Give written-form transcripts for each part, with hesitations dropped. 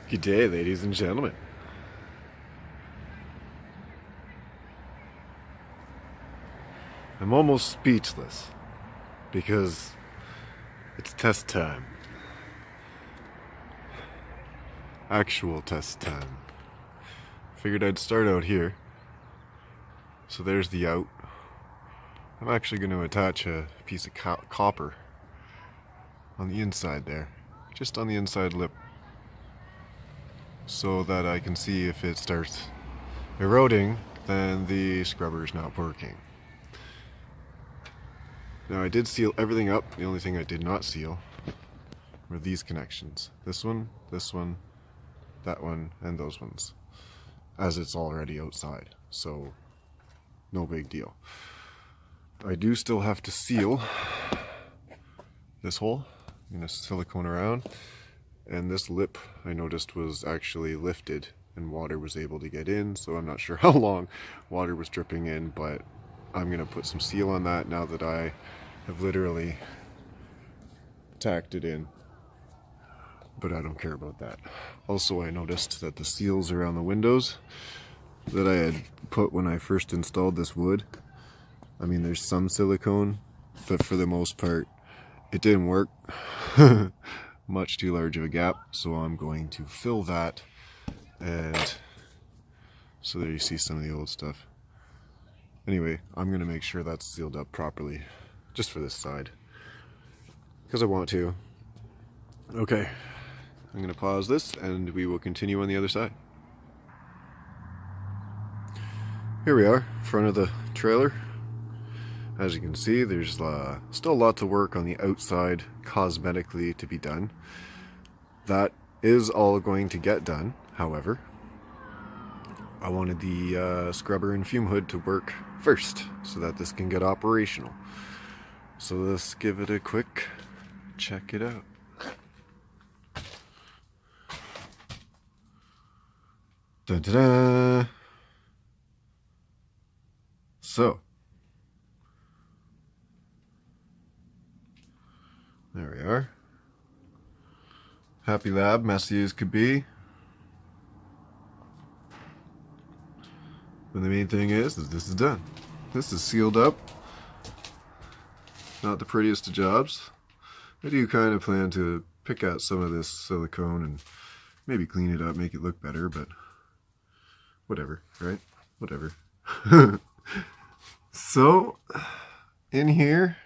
Good day, ladies and gentlemen. I'm almost speechless because it's test time. Actual test time. Figured I'd start out here. So there's the out. I'm actually going to attach a piece of copper on the inside there, just on the inside lip, so that I can see if it starts eroding, then the scrubber is not working. Now I did seal everything up. The only thing I did not seal were these connections. This one, that one, and those ones, as it's already outside, so no big deal. I do still have to seal this hole. I'm going to silicone around, and this lip I noticed was actually lifted and water was able to get in, so I'm not sure how long water was dripping in, but I'm going to put some seal on that now that I have literally tacked it in, but I don't care about that. Also, I noticed that the seals around the windows that I had put when I first installed this wood, I mean, there's some silicone, but for the most part it didn't work. Much too large of a gap, so I'm going to fill that, and so there you see some of the old stuff. Anyway, I'm going to make sure that's sealed up properly, just for this side, because I want to. Okay, I'm going to pause this and we will continue on the other side. Here we are, front of the trailer. As you can see, there's still a lot to work on the outside cosmetically to be done. That is all going to get done, however. I wanted the scrubber and fume hood to work first so that this can get operational. So let's give it a quick check it out. Dun, dun, dun. So there we are. Happy lab, messy as could be. But the main thing is this is done. This is sealed up. Not the prettiest of jobs. I do kind of plan to pick out some of this silicone and maybe clean it up, make it look better, but whatever, right? Whatever. So, in here,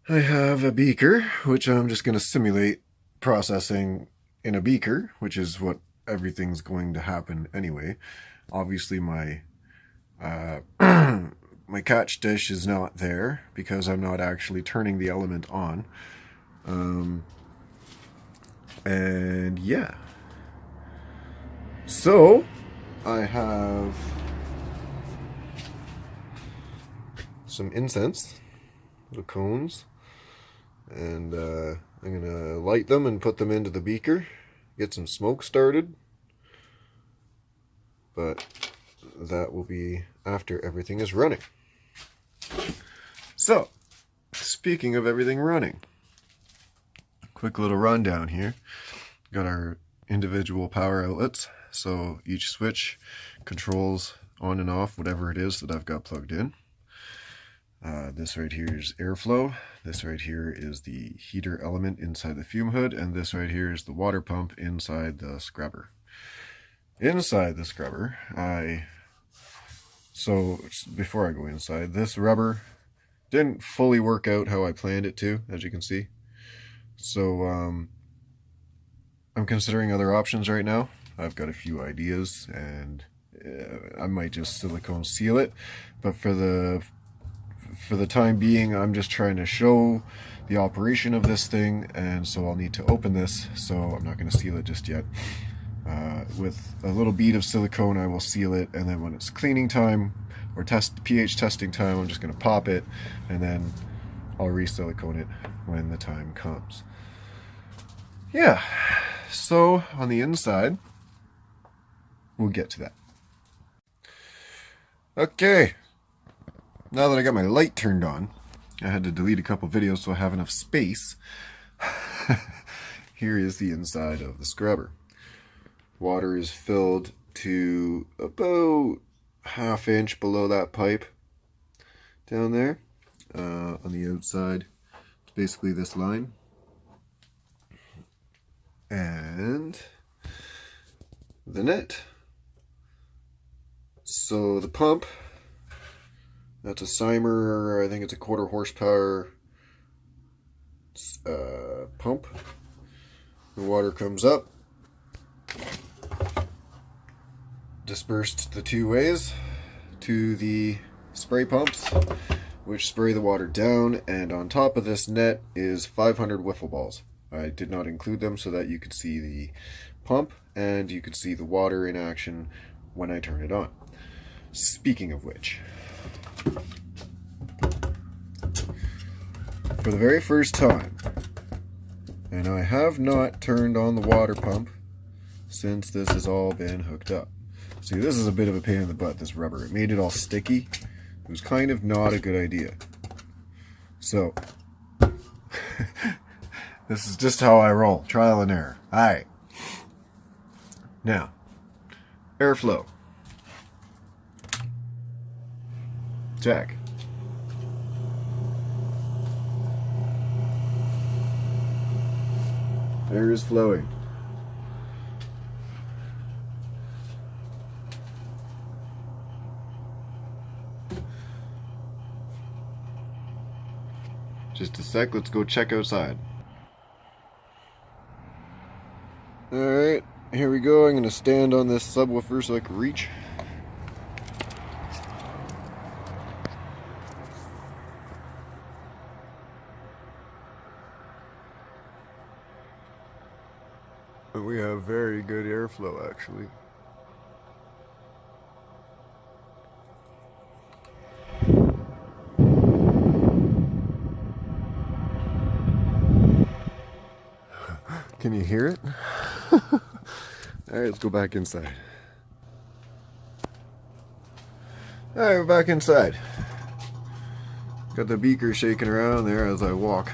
I have a beaker, which I'm just going to simulate processing in a beaker, which is what everything's going to happen anyway. Obviously, my my catch dish is not there because I'm not actually turning the element on. And yeah. So, I have some incense, little cones, and I'm gonna light them and put them into the beaker, get some smoke started, but that will be after everything is running. So, speaking of everything running, quick little rundown here. Got our individual power outlets, so each switch controls on and off whatever it is that I've got plugged in. This right here is airflow, this right here is the heater element inside the fume hood, and this right here is the water pump inside the scrubber. Inside the scrubber, so before I go inside, this rubber didn't fully work out how I planned it to, as you can see. So I'm considering other options right now. I've got a few ideas, and I might just silicone seal it, but for the time being, I'm just trying to show the operation of this thing, and so I'll need to open this, so I'm not going to seal it just yet. With a little bead of silicone, I will seal it, and then when it's cleaning time or pH testing time, I'm just going to pop it, and then I'll re-silicone it when the time comes. Yeah, so on the inside, we'll get to that. Okay. Now that I got my light turned on, I had to delete a couple videos so I have enough space. here is the inside of the scrubber. Water is filled to about ½ inch below that pipe down there. On the outside, it's basically this line. And the net. So the pump, that's a Cymer, I think it's a 1/4 horsepower pump. The water comes up, dispersed the two ways to the spray pumps, which spray the water down, and on top of this net is 500 wiffle balls. I did not include them so that you could see the pump and you could see the water in action when I turn it on. Speaking of which, for the very first time, and I have not turned on the water pump since this has all been hooked up. See, this is a bit of a pain in the butt, this rubber. It made it all sticky. It was kind of not a good idea. So, this is just how I roll. Trial and error. Alright. Now, airflow. Check. Air is flowing. Just a sec, let's go check outside. Alright, here we go. I'm going to stand on this subwoofer so I can reach. We have very good airflow, actually. Can you hear it? Alright, let's go back inside. Alright, we're back inside. Got the beaker shaking around there as I walk.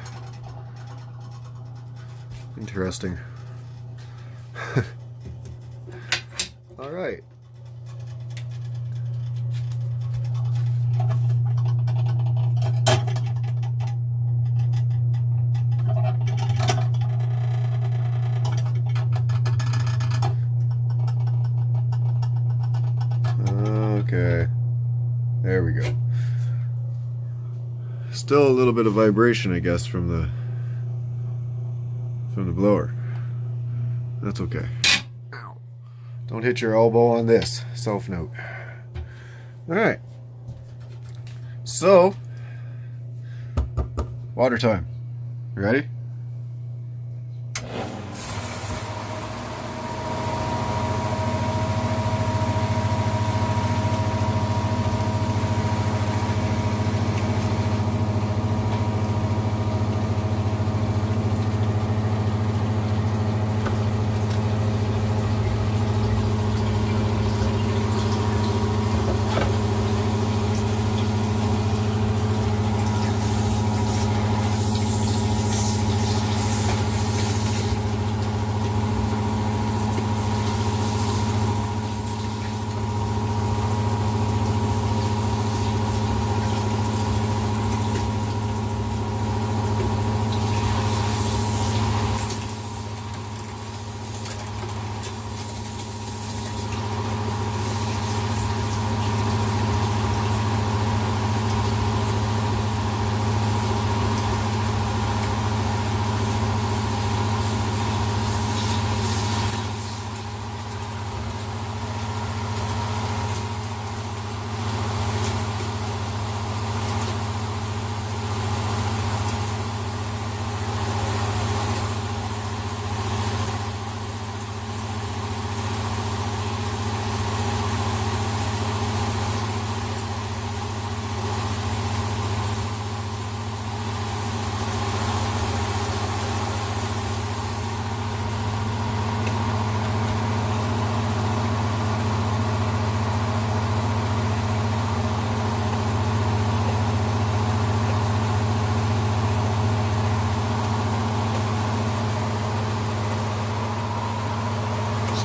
Interesting. Alright. Okay. There we go. Still a little bit of vibration, I guess, from the blower. That's okay. Ow. Don't hit your elbow on this. Self note. Alright. So, water time. You ready?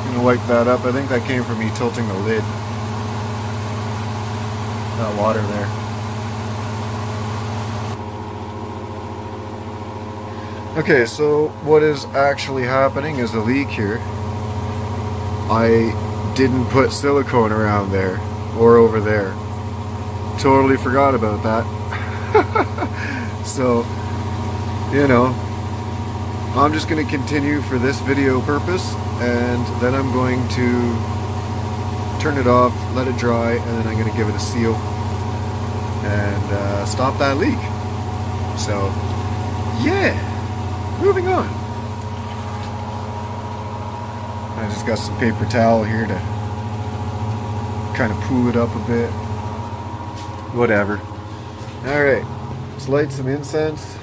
gonna wipe that up. I think that came from me tilting the lid. That water there. Okay, so what is actually happening is a leak here. I didn't put silicone around there or over there. Totally forgot about that. So, you know, I'm just going to continue for this video purpose, and then I'm going to turn it off, let it dry, and then I'm going to give it a seal and stop that leak. So, yeah, moving on. I just got some paper towel here to kind of pull it up a bit. Whatever. Alright, let's light some incense.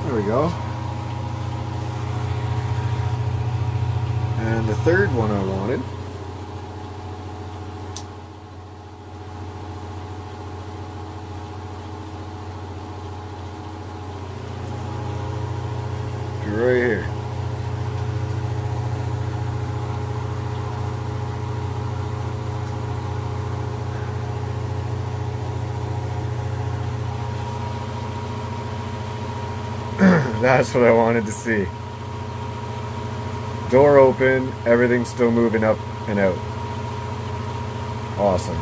There we go. And the third one I wanted. Right here. That's what I wanted to see. Door open, everything's still moving up and out. Awesome.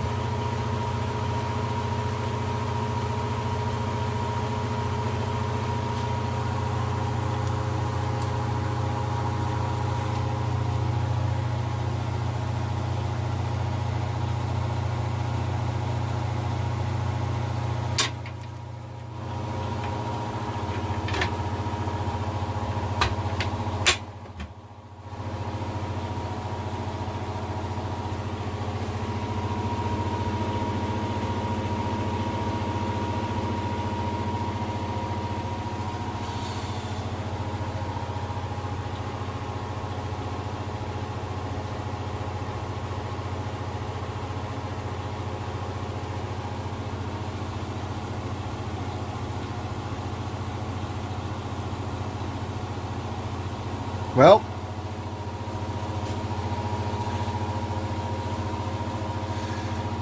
Well,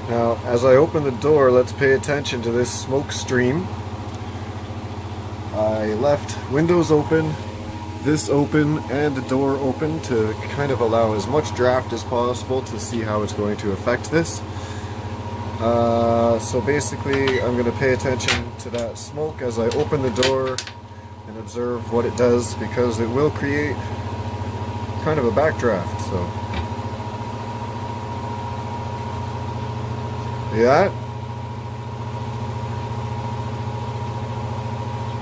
now as I open the door, let's pay attention to this smoke stream. I left windows open, this open, and the door open to kind of allow as much draft as possible to see how it's going to affect this. So basically I'm going to pay attention to that smoke as I open the door and observe what it does, because it will create kind of a backdraft. So yeah,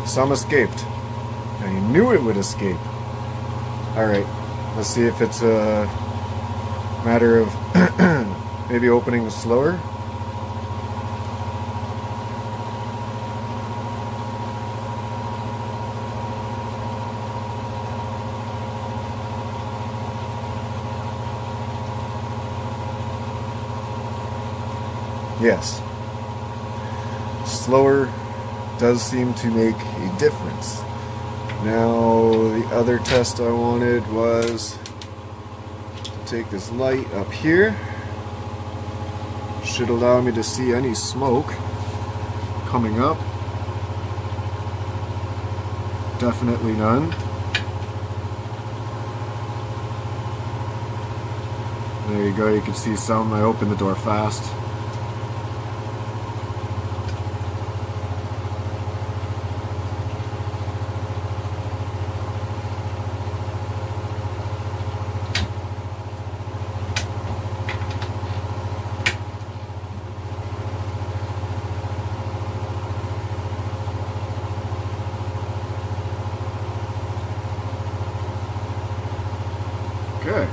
some escaped. I knew it would escape. Alright, let's see if it's a matter of maybe opening slower. Yes, slower does seem to make a difference. Now, the other test I wanted was take this light up here. Should allow me to see any smoke coming up. Definitely none. There you go, you can see some. I opened the door fast. Okay.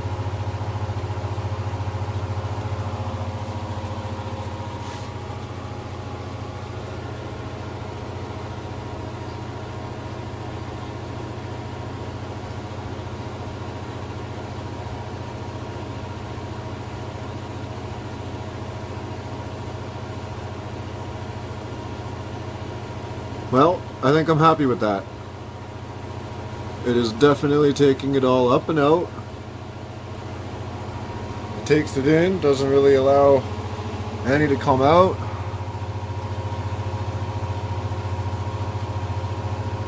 Well, I think I'm happy with that. It is definitely taking it all up and out. It takes it in, doesn't really allow any to come out.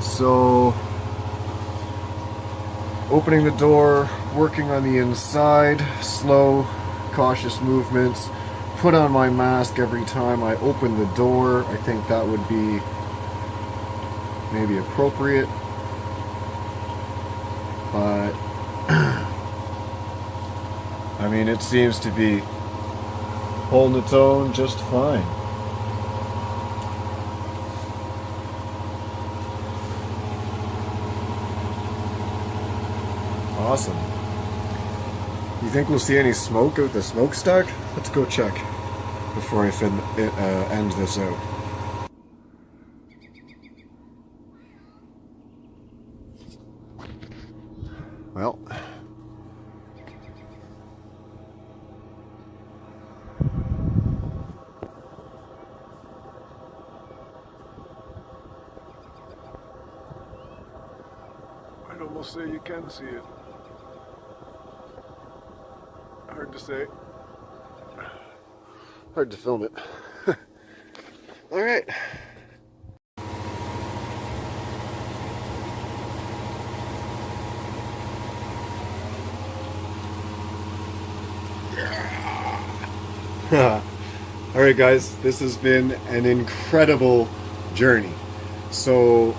So, opening the door, working on the inside, slow, cautious movements. Put on my mask every time I open the door. I think that would be maybe appropriate, but I mean, it seems to be holding its own just fine. Awesome. You think we'll see any smoke out the smokestack? Let's go check before I end this out. Well, I'd almost say you can see it. Hard to say. Hard to film it. All right. Alright guys, this has been an incredible journey. So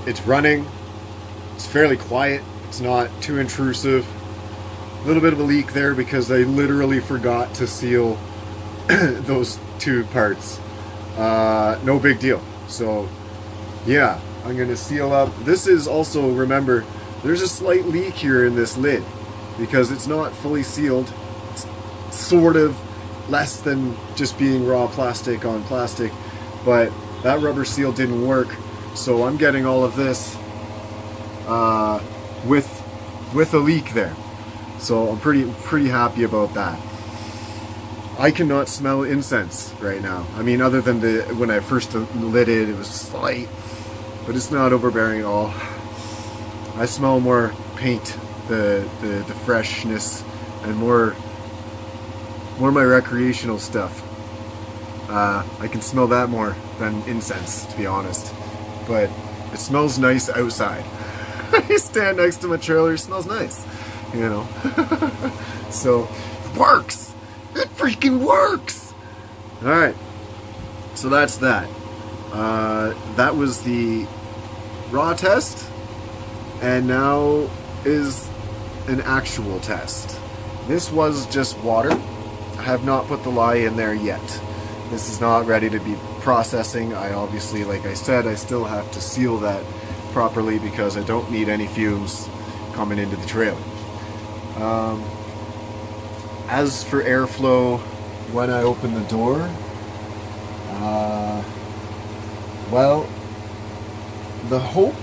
it's running, it's fairly quiet, it's not too intrusive. A little bit of a leak there because I literally forgot to seal those two parts. No big deal. So yeah, I'm gonna seal up. This is also, remember, there's a slight leak here in this lid because it's not fully sealed. It's sort of less than just being raw plastic on plastic, but that rubber seal didn't work, so I'm getting all of this with a leak there. So I'm pretty happy about that. I cannot smell incense right now. I mean, other than when I first lit it, it was slight, but it's not overbearing at all. I smell more paint, the freshness, and more my recreational stuff. I can smell that more than incense, to be honest. But it smells nice outside. I stand next to my trailer, it smells nice, you know. So, it works! It freaking works! Alright, so that's that. That was the raw test, and now is an actual test. This was just water. I have not put the lye in there yet. This is not ready to be processing. I obviously, like I said, I still have to seal that properly because I don't need any fumes coming into the trailer. As for airflow, when I open the door, well, the hope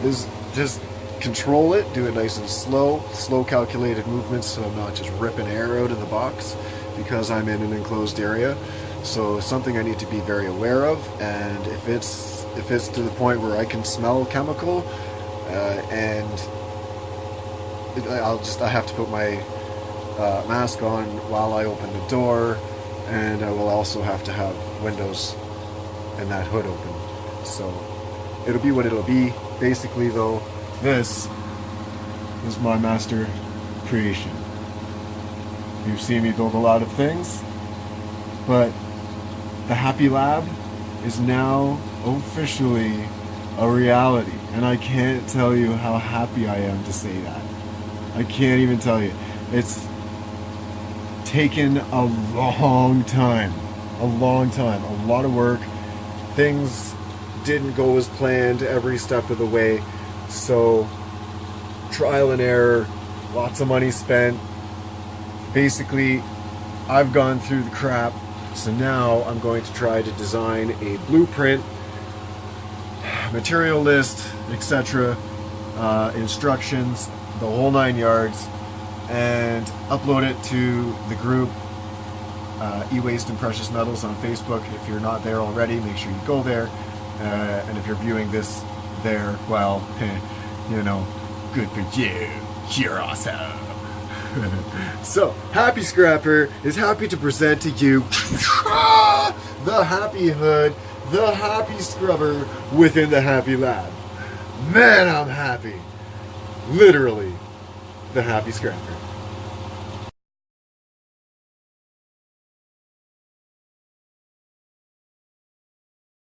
is just control it, do it nice and slow calculated movements so I'm not just ripping air out of the box because I'm in an enclosed area. So something I need to be very aware of, and if it's to the point where I can smell chemical and I have to put my mask on while I open the door, and I will also have to have windows and that hood open. So it'll be what it'll be. Basically though, this is my master creation. You've seen me build a lot of things, but the Happy Lab is now officially a reality, and I can't tell you how happy I am to say that. I can't even tell you. It's taken a long time, a lot of work. Things didn't go as planned every step of the way, so trial and error, lots of money spent. Basically, I've gone through the crap, so now I'm going to try to design a blueprint, material list, etc., instructions, the whole 9 yards, and upload it to the group E-Waste and Precious Metals on Facebook. If you're not there already, make sure you go there, and if you're viewing this there, well, you know, good for you, you're awesome. So, Happy Scrapper is happy to present to you the Happy Hood, the Happy Scrubber within the Happy Lab. Man, I'm happy. Literally, the Happy Scrapper.